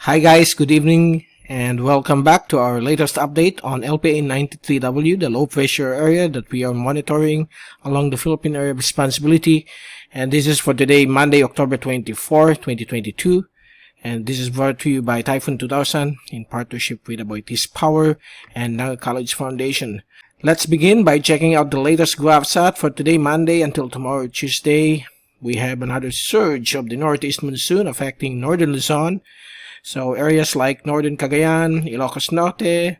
Hi guys, good evening and welcome back to our latest update on LPA 93W, the low pressure area that we are monitoring along the Philippine area of responsibility. And this is for today, Monday, October 24, 2022. And this is brought to you by Typhoon 2000 in partnership with Aboitiz Power and Naga College Foundation. Let's begin by checking out the latest GovSat for today, Monday until tomorrow, Tuesday. We have another surge of the northeast monsoon affecting northern Luzon. So areas like northern Cagayan, Ilocos Norte,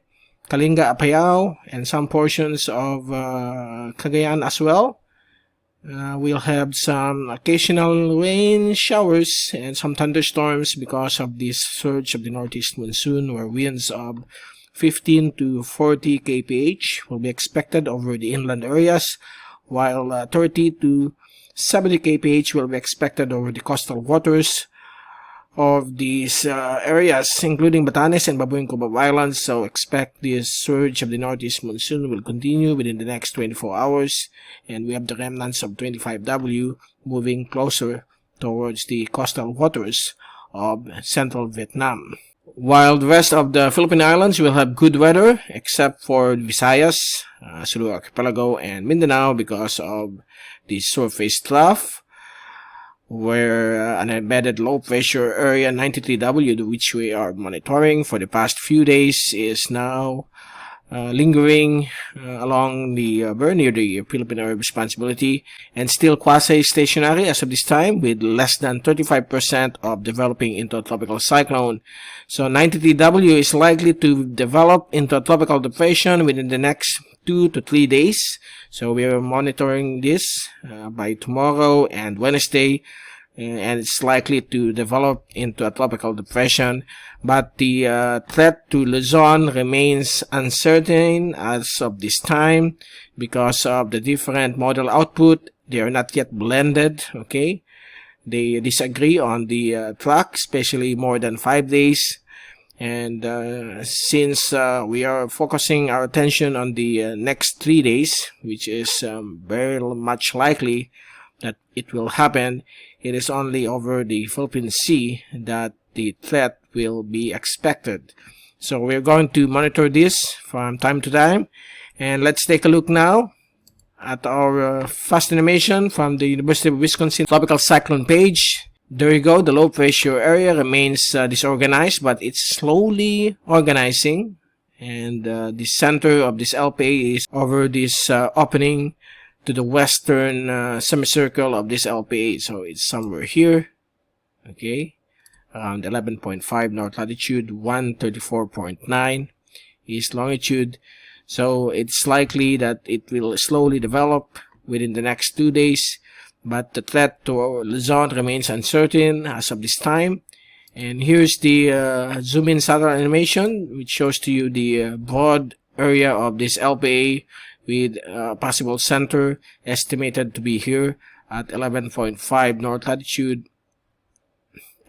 Kalinga, Palau, and some portions of Cagayan as well. We'll have some occasional rain showers and some thunderstorms because of this surge of the northeast monsoon, where winds of 15 to 40 kph will be expected over the inland areas, while 30 to 70 kph will be expected over the coastal waters of these areas, including Batanes and Babuing Cubao Islands. So expect this surge of the northeast monsoon will continue within the next 24 hours, and we have the remnants of 25W moving closer towards the coastal waters of central Vietnam. While the rest of the Philippine Islands will have good weather, except for Visayas, Sulu Archipelago, and Mindanao because of the surface trough, where an embedded low pressure area 93W, which we are monitoring for the past few days, is now lingering along the very near the Philippine area of responsibility, and still quasi-stationary as of this time, with less than 35% of developing into a tropical cyclone. So 93W is likely to develop into a tropical depression within the next 2 to 3 days. So we are monitoring this by tomorrow and Wednesday, and it's likely to develop into a tropical depression. But the threat to Luzon remains uncertain as of this time because of the different model output. They are not yet blended, okay? They disagree on the track, especially more than 5 days. And since we are focusing our attention on the next 3 days, which is very much likely that it will happen, it is only over the Philippine Sea that the threat will be expected. So we're going to monitor this from time to time. And let's take a look now at our fast animation from the University of Wisconsin Tropical Cyclone page. There you go. The low pressure area remains disorganized, but it's slowly organizing. And the center of this LPA is over this opening to the western semicircle of this LPA. So it's somewhere here, okay, around 11.5 north latitude, 134.9 east longitude. So it's likely that it will slowly develop within the next 2 days. But the threat to Luzon remains uncertain as of this time. And here's the zoom in satellite animation, which shows to you the broad area of this LPA with possible center estimated to be here at 11.5 north latitude,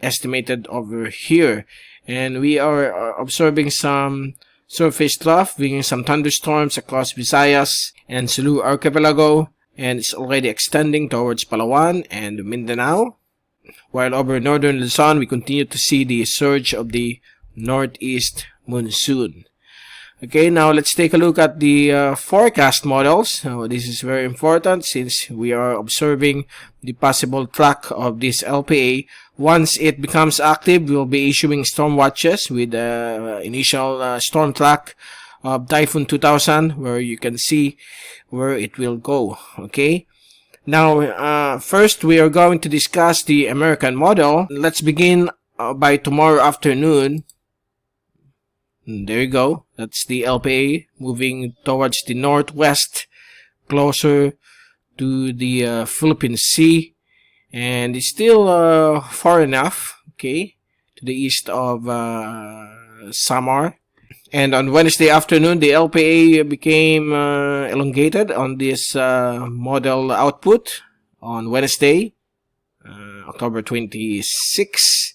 estimated over here. And we are observing some surface trough, bringing some thunderstorms across Visayas and Sulu Archipelago, and it's already extending towards Palawan and Mindanao. While over northern Luzon, we continue to see the surge of the northeast monsoon. Okay, now let's take a look at the forecast models. So this is very important since we are observing the possible track of this LPA. Once it becomes active, we'll be issuing storm watches with the initial storm track of Typhoon 2000, where you can see where it will go. Okay, now first we are going to discuss the American model. Let's begin by tomorrow afternoon. There you go. That's the LPA moving towards the northwest, closer to the Philippine Sea, and it's still far enough, okay, to the east of Samar. And on Wednesday afternoon, the LPA became elongated on this model output on Wednesday, October 26,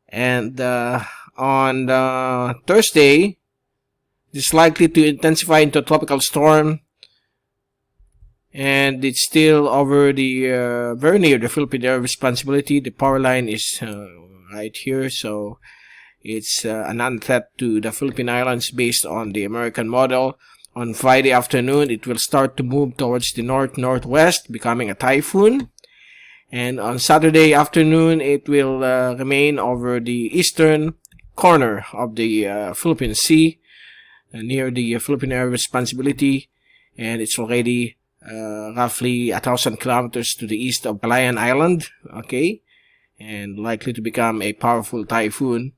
and on Thursday, it's likely to intensify into a tropical storm, and it's still over the very near the Philippine area of responsibility. The power line is right here, so it's a non-threat to the Philippine Islands based on the American model. On Friday afternoon, it will start to move towards the north-northwest, becoming a typhoon. And on Saturday afternoon, it will remain over the eastern corner of the Philippine Sea, near the Philippine Area of Responsibility, and it's already roughly 1,000 kilometers to the east of Cagayan Island, okay, and likely to become a powerful typhoon.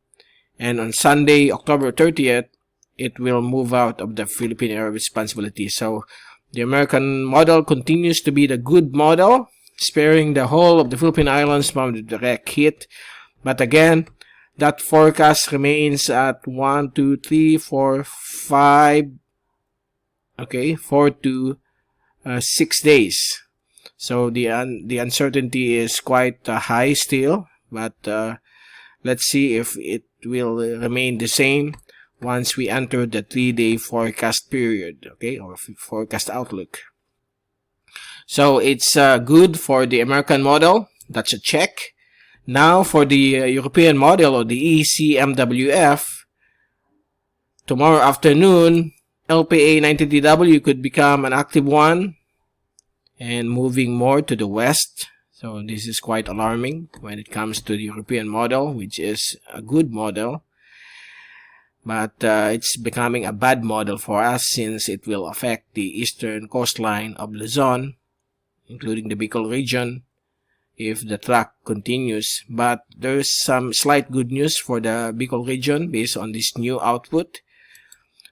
And on Sunday, October 30th, it will move out of the Philippine Area of Responsibility. So the American model continues to be the good model, sparing the whole of the Philippine Islands from the direct hit. But again, that forecast remains at 4 to 6 days. So the uncertainty is quite high still, but let's see if it will remain the same once we enter the 3-day forecast period, okay, or forecast outlook. So it's good for the American model. That's a check. Now for the European model, or the ECMWF, tomorrow afternoon, LPA 93W could become an active one and moving more to the west. So this is quite alarming when it comes to the European model, which is a good model. But it's becoming a bad model for us since it will affect the eastern coastline of Luzon, including the Bicol region, if the track continues. But there's some slight good news for the Bicol region based on this new output.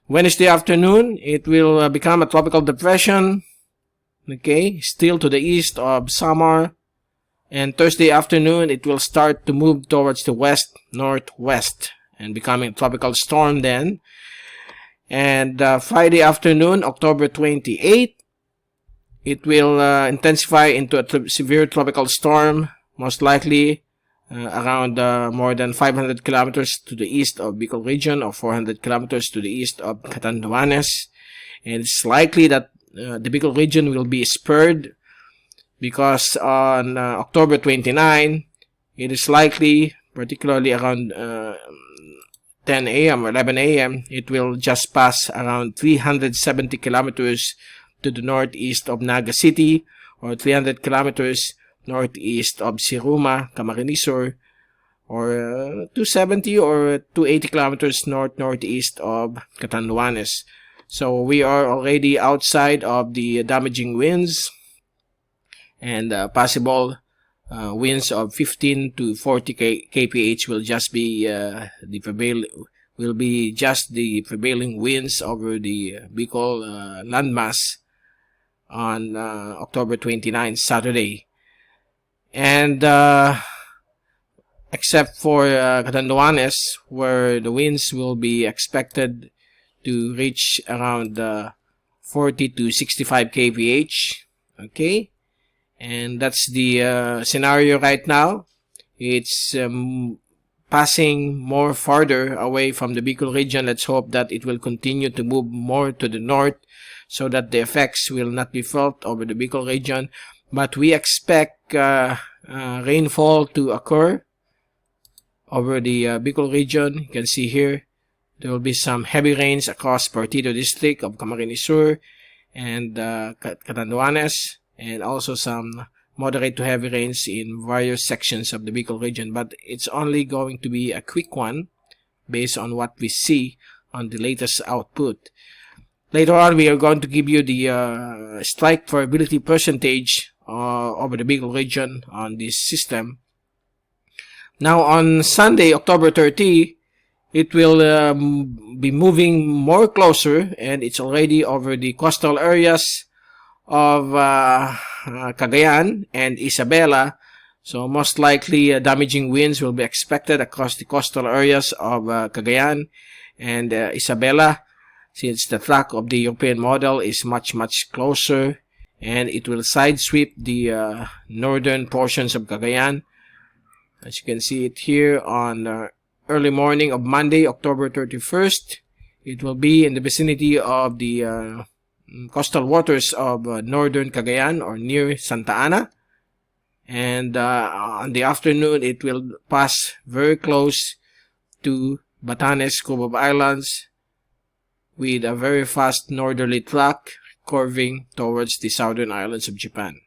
Wednesday afternoon, it will become a tropical depression, okay, still to the east of Samar. And Thursday afternoon, it will start to move towards the west-northwest and becoming a tropical storm then. And Friday afternoon, October 28th, it will intensify into a severe tropical storm, most likely around more than 500 kilometers to the east of Bicol region, or 400 kilometers to the east of Catanduanes. And it's likely that the Bicol region will be spurred, because on October 29, it is likely, particularly around 10 a.m. or 11 a.m., it will just pass around 370 kilometers to the northeast of Naga City, or 300 kilometers northeast of Siruma, Camarines Sur, or 270 or 280 kilometers northeast of Catanduanes. So we are already outside of the damaging winds, and possible winds of 15 to 40 kph will just be the prevailing winds over the Bicol landmass on October 29, Saturday. And except for Catanduanes, where the winds will be expected to reach around 40 to 65 kph, okay. And that's the scenario right now. It's passing more farther away from the Bicol region. Let's hope that it will continue to move more to the north, so that the effects will not be felt over the Bicol region. But we expect rainfall to occur over the Bicol region. You can see here, there will be some heavy rains across Partido district of Camarines Sur and Catanduanes, and also some moderate to heavy rains in various sections of the Bicol region. But it's only going to be a quick one based on what we see on the latest output. Later on, we are going to give you the strike probability percentage over the Bicol region on this system. Now on Sunday, October 30, it will be moving more closer, and it's already over the coastal areas of Cagayan and Isabela. So most likely damaging winds will be expected across the coastal areas of Cagayan and Isabela, since the track of the European model is much closer, and it will side sweep the northern portions of Cagayan. As you can see it here on early morning of Monday, October 31st, it will be in the vicinity of the coastal waters of northern Cagayan, or near Santa Ana. And on the afternoon, it will pass very close to Batanes Group of Islands with a very fast northerly track curving towards the southern islands of Japan.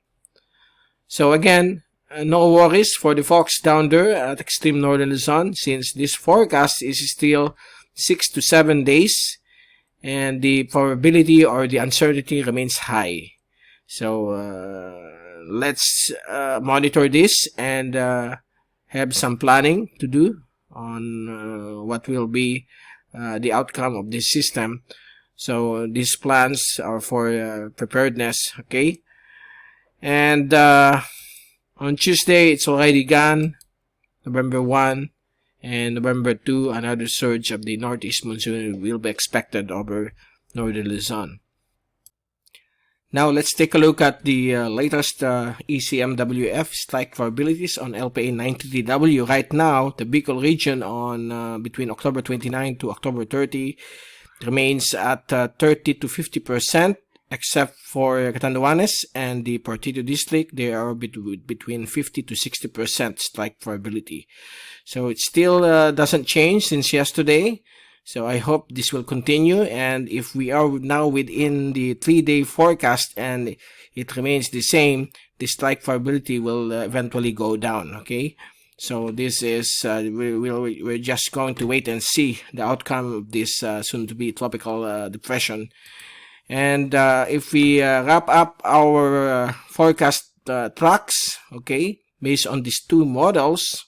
So again, no worries for the folks down there at extreme northern Luzon, since this forecast is still 6 to 7 days and the probability or the uncertainty remains high. So let's monitor this and have some planning to do on what will be the outcome of this system. So these plans are for preparedness, okay? And on Tuesday, it's already gone, November 1, and November 2, another surge of the northeast monsoon will be expected over northern Luzon. Now let's take a look at the latest ECMWF strike probabilities on LPA 93W. Right now, the Bicol region on between October 29 to October 30 remains at 30 to 50%, except for Catanduanes and the Partido district. They are between 50 to 60% strike probability. So it still doesn't change since yesterday. So I hope this will continue, and if we are now within the 3-day forecast and it remains the same, the strike probability will eventually go down, okay? So this is, we're just going to wait and see the outcome of this soon-to-be tropical depression. And if we wrap up our forecast tracks, okay, based on these two models,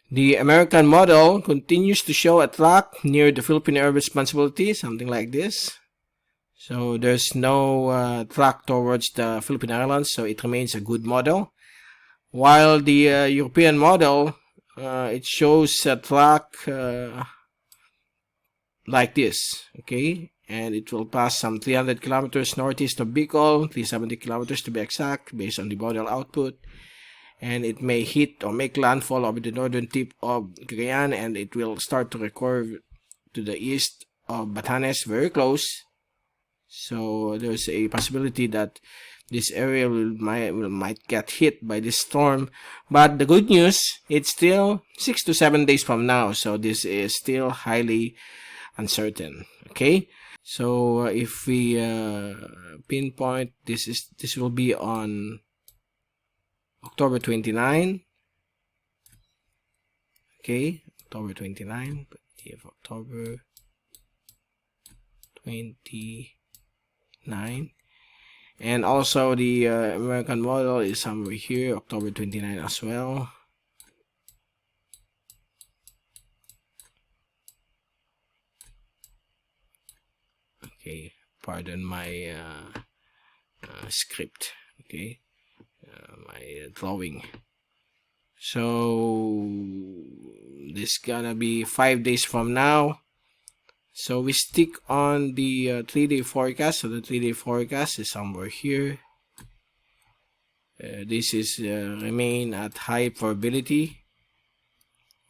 the American model continues to show a track near the Philippine area of responsibility, something like this. So there's no track towards the Philippine Islands, so it remains a good model. While the European model, it shows a track like this, okay? And it will pass some 300 kilometers northeast of Bicol, 370 kilometers to be exact, based on the model output. And it may hit or make landfall over the northern tip of Cagayan, and it will start to recurve to the east of Batanes, very close. So there's a possibility that this area might get hit by this storm. But the good news, it's still 6 to 7 days from now, so this is still highly uncertain. Okay, so if we pinpoint, this will be on October 29. Okay, October 29. If October 29, and also the American model is somewhere here, October 29 as well. Okay, pardon my script. Okay. My drawing. So this gonna be 5 days from now. So we stick on the 3-day forecast. So the 3-day forecast is somewhere here. This is remain at high probability,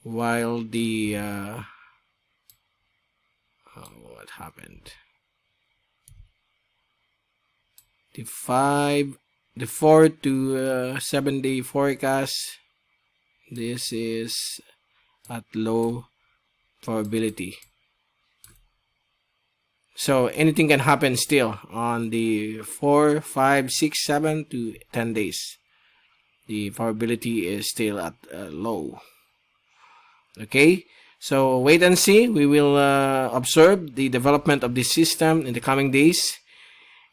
while the what happened? The 4 to 7 day forecast, this is at low probability. So anything can happen still on the 4, 5, 6, 7 to 10 days. The probability is still at low. Okay, so wait and see. We will observe the development of this system in the coming days.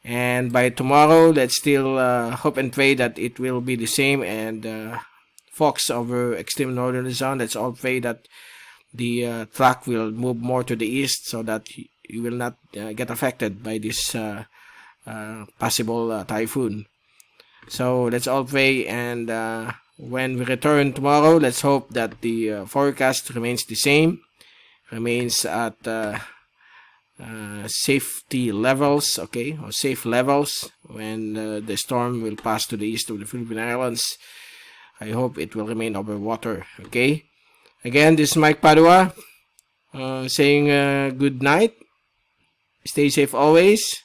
And by tomorrow, let's still hope and pray that it will be the same. And folks over extreme northern Luzon, let's all pray that the track will move more to the east, so that you will not get affected by this possible typhoon. So let's all pray, and when we return tomorrow, let's hope that the forecast remains the same, remains at safety levels, okay, or safe levels when the storm will pass to the east of the Philippine Islands. I hope it will remain over water, okay? Again, this is Mike Padua saying good night. Stay safe always.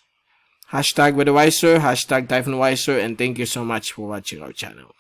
Hashtag weatherwiser, hashtag typhoonwiser, and thank you so much for watching our channel.